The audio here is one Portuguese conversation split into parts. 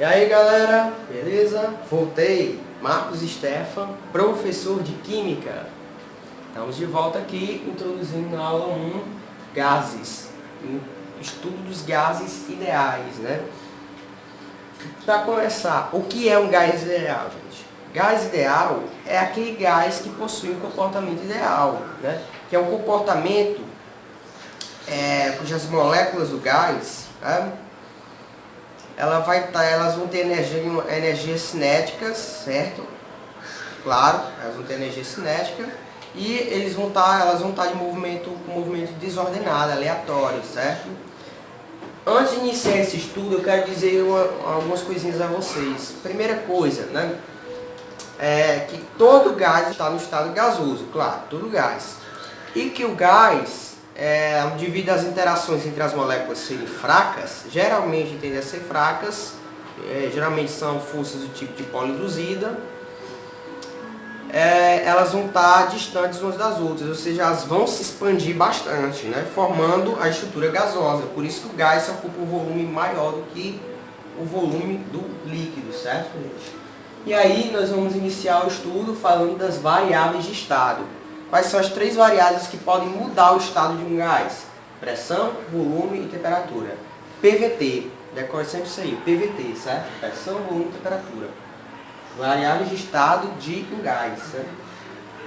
E aí galera, beleza? Voltei, Marcos Stefan, professor de Química. Estamos de volta aqui, introduzindo na aula 1, gases, estudo dos gases ideais, né? Para começar, o que é um gás ideal, gente? Gás ideal é aquele gás que possui um comportamento ideal, né? Que é um comportamento cujas moléculas do gás, né? Elas vão ter energias cinéticas, certo? Claro, elas vão ter energia cinética e elas vão estar com movimento desordenado, aleatório, certo? Antes de iniciar esse estudo, eu quero dizer algumas coisinhas a vocês. Primeira coisa, né? É que todo gás está no estado gasoso, claro, todo gás. E que o gás, devido às interações entre as moléculas serem fracas, geralmente tendem a ser fracas, geralmente são forças do tipo de poliinduzida, elas vão estar distantes umas das outras, ou seja, elas vão se expandir bastante, né, formando a estrutura gasosa. Por isso que o gás ocupa um volume maior do que o volume do líquido, certo, gente? E aí nós vamos iniciar o estudo falando das variáveis de estado. Quais são as 3 variáveis que podem mudar o estado de um gás? Pressão, volume e temperatura. PVT, decore sempre isso aí, PVT, certo? Pressão, volume e temperatura. Variáveis de estado de um gás, certo?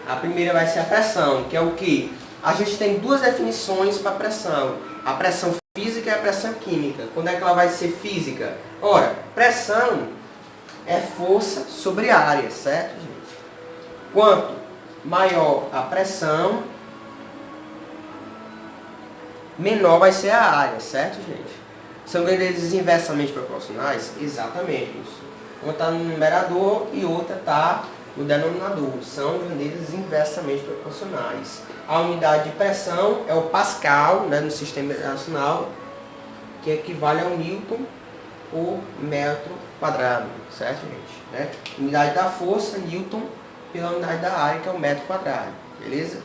A primeira vai ser a pressão, que é o que? A gente tem 2 definições para pressão. A pressão física e a pressão química. Quando é que ela vai ser física? Ora, pressão é força sobre área, certo, gente? Quanto maior a pressão, menor vai ser a área, certo, gente? São grandezas inversamente proporcionais? Exatamente isso. Uma está no numerador e outra está no denominador. São grandezas inversamente proporcionais. A unidade de pressão é o Pascal, né, no sistema internacional, que equivale ao Newton por metro quadrado, certo, gente? Né? Unidade da força, Newton, pela unidade da área, que é o metro quadrado, beleza?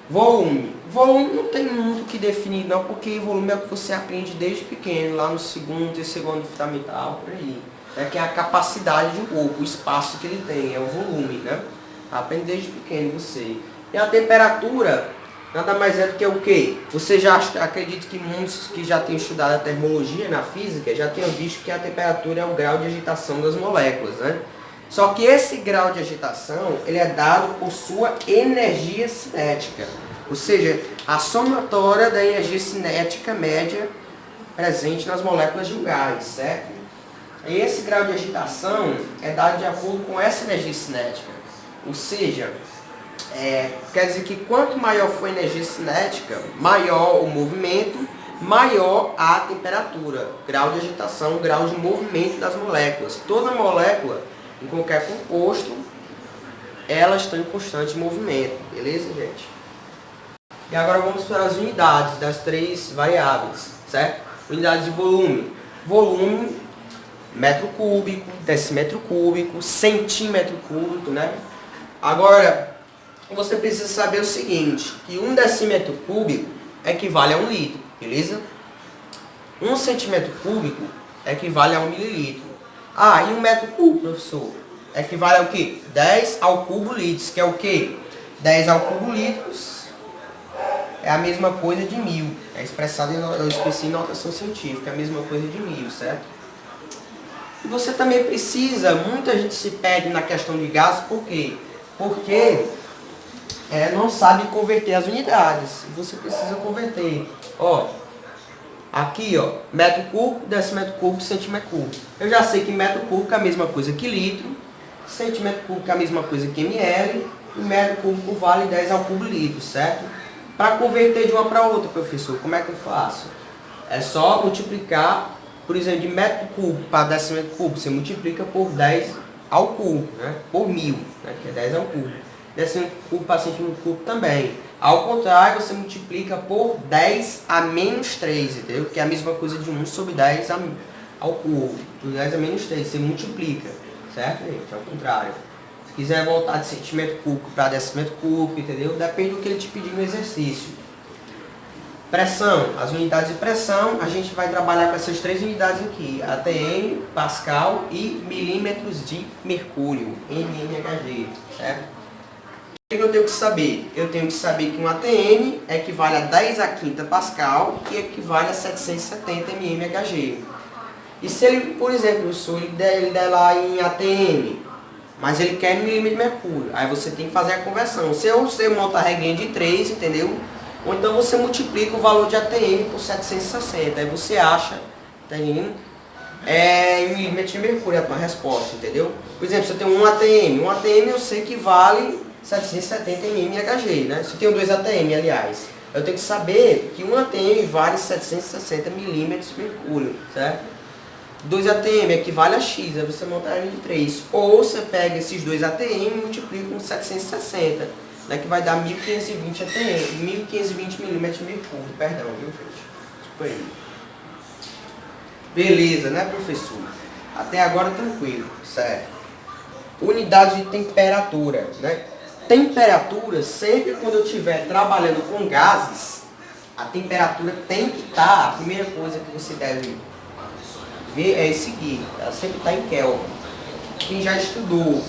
Volume. Volume não tem muito o que definir, não, porque volume é o que você aprende desde pequeno, lá no segundo, terceiro ano fundamental, por aí. Que é a capacidade de um corpo, o espaço que ele tem, é o volume, né? Aprende desde pequeno você. E a temperatura nada mais é do que o quê? Você já acredita que muitos que já têm estudado a termologia na física já tenham visto que a temperatura é o grau de agitação das moléculas, né? Só que esse grau de agitação, ele é dado por sua energia cinética. Ou seja, a somatória da energia cinética média presente nas moléculas de um gás, certo? E esse grau de agitação é dado de acordo com essa energia cinética. Ou seja, quer dizer que quanto maior for a energia cinética, maior o movimento, maior a temperatura. Grau de agitação, grau de movimento das moléculas. Toda molécula, em qualquer composto, elas estão em constante movimento. Beleza, gente? E agora vamos para as unidades das 3 variáveis, certo? Unidades de volume. Volume, metro cúbico, decímetro cúbico, centímetro cúbico, né? Agora, você precisa saber o seguinte, que 1 decímetro cúbico equivale a 1 litro, beleza? 1 centímetro cúbico equivale a 1 mililitro. Ah, e 1 metro cúbico, professor? Equivale ao quê? 10 ao cubo litros, que é o quê? 10 ao cubo litros é a mesma coisa de 1000. É expressado eu esqueci em notação científica, é a mesma coisa de 1000, certo? E você também precisa, muita gente se perde na questão de gases, por quê? Porque não sabe converter as unidades. Você precisa converter. Ó, aqui, ó, metro cúbico, decímetro cúbico, centímetro cúbico. Eu já sei que metro cúbico é a mesma coisa que litro, centímetro cúbico é a mesma coisa que ml, e metro cúbico vale 10 ao cubo litro, certo? Para converter de uma para outra, professor, como é que eu faço? É só multiplicar, por exemplo, de metro cúbico para decímetro cúbico, você multiplica por 10 ao cubo, né? Por 1000, né? Que é 10 ao cubo. Decímetro cúbico para centímetro cúbico também. Ao contrário, você multiplica por 10 a menos 3, entendeu? Que é a mesma coisa de 1 sobre 10 ao cubo. Por 10 a menos 3, você multiplica, certo, gente? Ao contrário. Se quiser voltar de centímetro cúbico para decímetro cúbico, entendeu? Depende do que ele te pedir no exercício. Pressão, as unidades de pressão, a gente vai trabalhar com essas três unidades aqui, ATM, Pascal e milímetros de mercúrio, mmHg, certo? O que eu tenho que saber? Eu tenho que saber que um ATM equivale a 10 a quinta Pascal e equivale a 770 mmHg. E se ele, por exemplo, se ele der lá em ATM, mas ele quer em milímetro de mercúrio, aí você tem que fazer a conversão. Se você monta a regrinha de 3, entendeu? Ou então você multiplica o valor de ATM por 760, aí você acha, tá entendendo? Em milímetros de mercúrio a tua resposta, entendeu? Por exemplo, se eu tenho um ATM eu sei que vale 770 mmHg, né? Se eu tenho 2 ATM, aliás, eu tenho que saber que um ATM vale 760 milímetros de mercúrio, certo? 2 ATM equivale a X, aí você monta a regra de 3. Ou você pega esses 2 ATM e multiplica com 760, né, que vai dar 1520 ATM, 1520 milímetros de mercúrio, perdão, viu, gente? Desculpa aí. Beleza, né, professor? Até agora tranquilo, certo? Unidade de temperatura, né? Temperatura, sempre quando eu estiver trabalhando com gases, a temperatura tem que estar, a primeira coisa que você deve ver é esse aqui, ela sempre está em Kelvin. Quem já estudou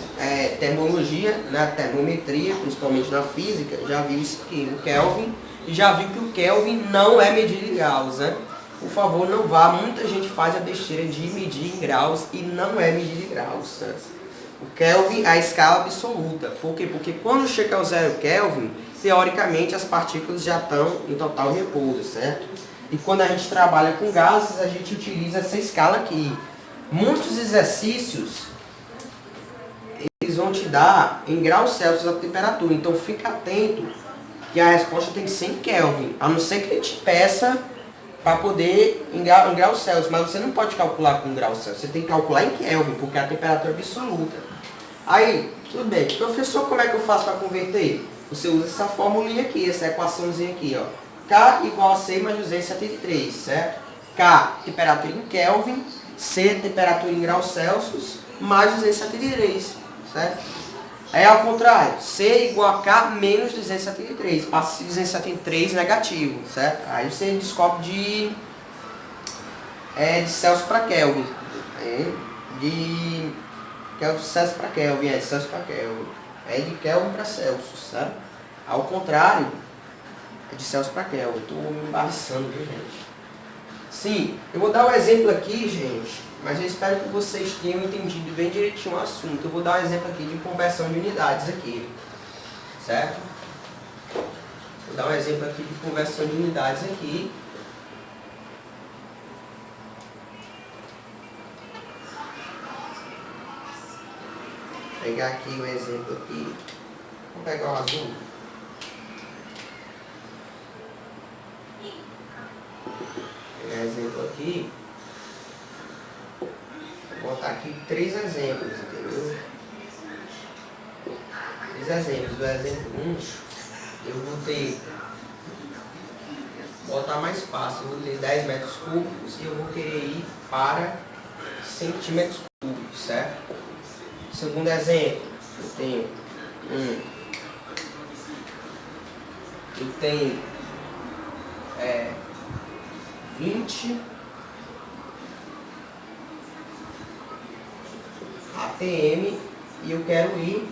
termologia, né, termometria, principalmente na física, já viu isso aqui, o Kelvin, e já viu que o Kelvin não é medida em graus, né? Por favor, não vá, muita gente faz a besteira de medir em graus e não é medida em graus, né? O Kelvin é a escala absoluta. Por quê? Porque quando chega ao 0 Kelvin, teoricamente as partículas já estão em total repouso, certo? E quando a gente trabalha com gases, a gente utiliza essa escala aqui. Muitos exercícios, eles vão te dar em graus Celsius a temperatura. Então fica atento que a resposta tem que ser em Kelvin. A não ser que ele te peça para poder em graus Celsius. Mas você não pode calcular com graus Celsius. Você tem que calcular em Kelvin, porque é a temperatura absoluta. Aí, tudo bem. Professor, como é que eu faço para converter? Você usa essa formulinha aqui, essa equaçãozinha aqui, ó. K igual a C mais 273, certo? K, temperatura em Kelvin, C, temperatura em graus Celsius, mais 273, certo? Aí ao contrário, C igual a K menos 273, passa 273 negativo, certo? Aí você descobre de Celsius para Kelvin, de Celsius para Kelvin, de Celsius para Kelvin, de Kelvin para Celsius, certo? Ao contrário, é de Celsius para Kelvin. Estou me embaçando, viu, gente? Sim, eu vou dar um exemplo aqui, gente, mas eu espero que vocês tenham entendido bem direitinho o assunto. Eu vou dar um exemplo aqui de conversão de unidades aqui, certo? Vou dar um exemplo aqui de conversão de unidades aqui. Vou pegar aqui o exemplo aqui. Vou pegar o azul. Exemplo aqui, vou botar aqui 3 exemplos, entendeu? 3 exemplos. Do exemplo 1, eu vou ter, botar mais fácil, eu vou ter 10 metros cúbicos e eu vou querer ir para centímetros cúbicos, certo? Segundo exemplo, eu tenho 20 ATM e eu quero ir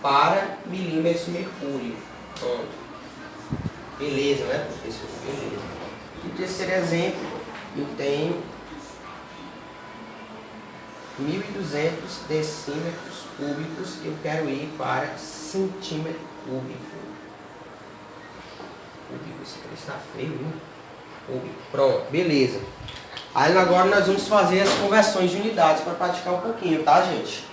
para milímetros de mercúrio. Pronto. Beleza, né, professor? Beleza. E o terceiro exemplo, eu tenho 1.200 decímetros cúbicos e eu quero ir para centímetro cúbico. Cúbico, isso aqui está feio, hein? Pronto, beleza. Aí agora nós vamos fazer as conversões de unidades para praticar um pouquinho, tá, gente?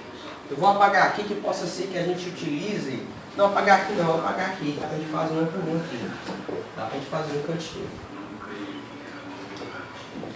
Eu vou apagar aqui que possa ser que a gente utilize. Não, apagar aqui não, vou apagar aqui. Dá pra gente fazer um por um aqui. Dá pra gente fazer um cantinho.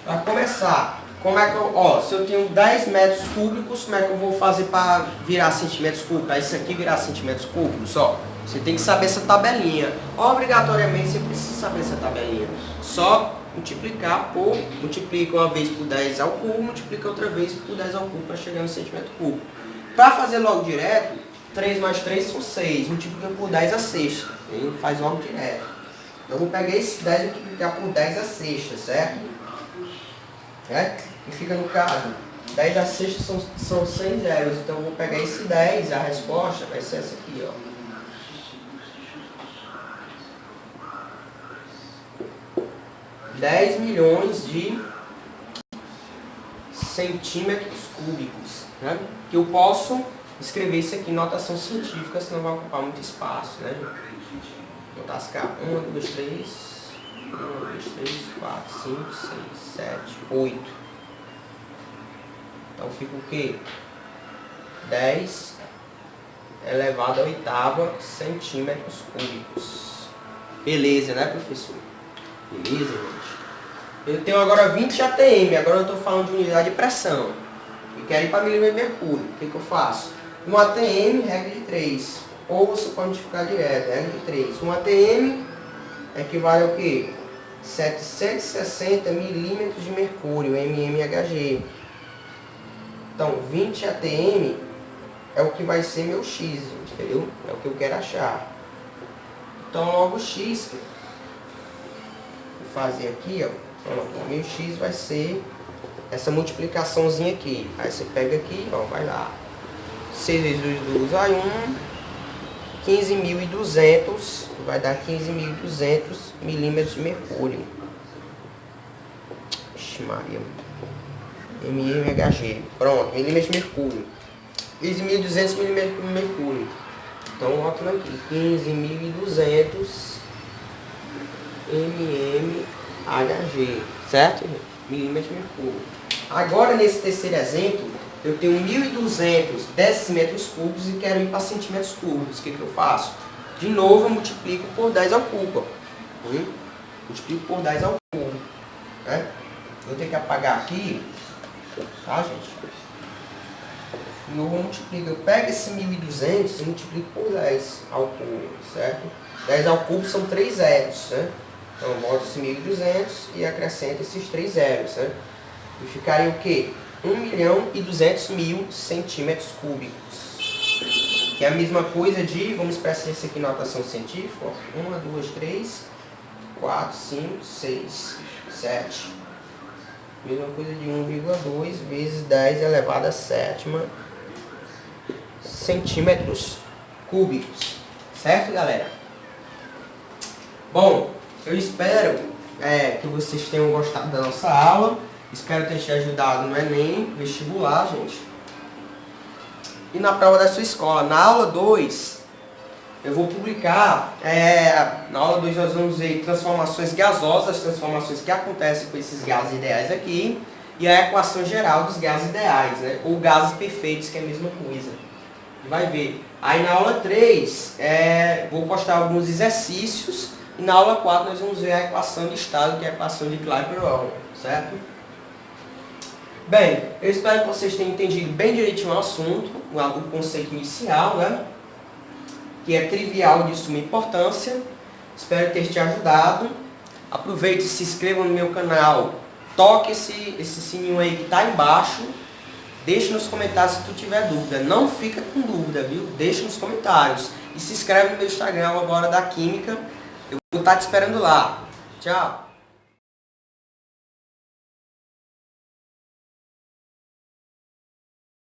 Para começar, como é que eu. Ó, se eu tenho 10 metros cúbicos, como é que eu vou fazer para virar centímetros cúbicos? Aí isso aqui virar centímetros cúbicos, ó. Você tem que saber essa tabelinha. Obrigatoriamente você precisa saber essa tabelinha. Só multiplicar por, multiplica uma vez por 10 ao cubo, multiplica outra vez por 10 ao cubo para chegar no centímetro cúbico. Para fazer logo direto, 3 mais 3 são 6, multiplica por 10 a sexta, e faz logo direto. Então eu vou pegar esse 10 e multiplicar por 10 a sexta, certo? E fica no caso, 10 a sexta são 100 zeros. Então eu vou pegar esse 10, a resposta vai ser essa aqui, ó. 10 milhões de centímetros cúbicos, né? Que eu posso escrever isso aqui em notação científica, senão vai ocupar muito espaço, né? Vou tascar 1, 2, 3, 1, 2, 3, 4, 5, 6, 7, 8. Então fica o quê? 10 elevado à oitava centímetros cúbicos. Beleza, né, professor? Beleza, gente? Eu tenho agora 20 ATM, agora eu estou falando de unidade de pressão. E quero ir para milímetro de mercúrio. O que eu faço? Um ATM, regra de 3. Ou você pode multiplicar direto, regra de 3. Um ATM equivale ao quê? 760 milímetros de mercúrio, mmHg. Então, 20 ATM é o que vai ser meu X, entendeu? É o que eu quero achar. Então, logo X, vou fazer aqui, ó. Pronto, o meu X vai ser essa multiplicaçãozinha aqui. Aí você pega aqui, ó, vai lá. 6 vezes 2 vai 1. 15.200, vai dar 15.200 milímetros de mercúrio. Ixi, Maria. mmHg. Pronto, milímetros de mercúrio. 15.200 milímetros de mercúrio. Então, bota aqui. 15.200 mmHg. Certo? Milímetros de mercúrio. Agora, nesse terceiro exemplo, eu tenho 1.200 decímetros cúbicos e quero ir para centímetros cúbicos. O que eu faço? De novo, eu multiplico por 10 ao cubo. Multiplico por 10 ao cubo. Né? Vou ter que apagar aqui. Tá, gente? De novo, eu multiplico. Eu pego esse 1.200 e multiplico por 10 ao cubo. Certo? 10 ao cubo são 3 zeros. Né? Então, eu boto esse 1.200 e acrescento esses 3 zeros. Né? E ficaria o quê? 1.200.000 centímetros cúbicos. Que é a mesma coisa de, vamos expressar isso aqui em notação científica, 1, 2, 3, 4, 5, 6, 7. Mesma coisa de 1,2 vezes 10 elevado à sétima centímetros cúbicos. Certo, galera? Bom, eu espero que vocês tenham gostado da nossa aula. Espero ter te ajudado no Enem, vestibular, gente. E na prova da sua escola. Na aula 2, eu vou publicar, na aula 2 nós vamos ver transformações gasosas, transformações que acontecem com esses gases ideais aqui, e a equação geral dos gases ideais, né? Ou gases perfeitos, que é a mesma coisa. Vai ver. Aí na aula 3, vou postar alguns exercícios, e na aula 4 nós vamos ver a equação de estado, que é a equação de Clapeyron, certo? Bem, eu espero que vocês tenham entendido bem direitinho o assunto, o conceito inicial, né? Que é trivial de suma importância. Espero ter te ajudado. Aproveite e se inscreva no meu canal. Toque esse sininho aí que está embaixo. Deixe nos comentários se tu tiver dúvida. Não fica com dúvida, viu? Deixe nos comentários. E se inscreve no meu Instagram agora da Química. Eu vou estar te esperando lá. Tchau!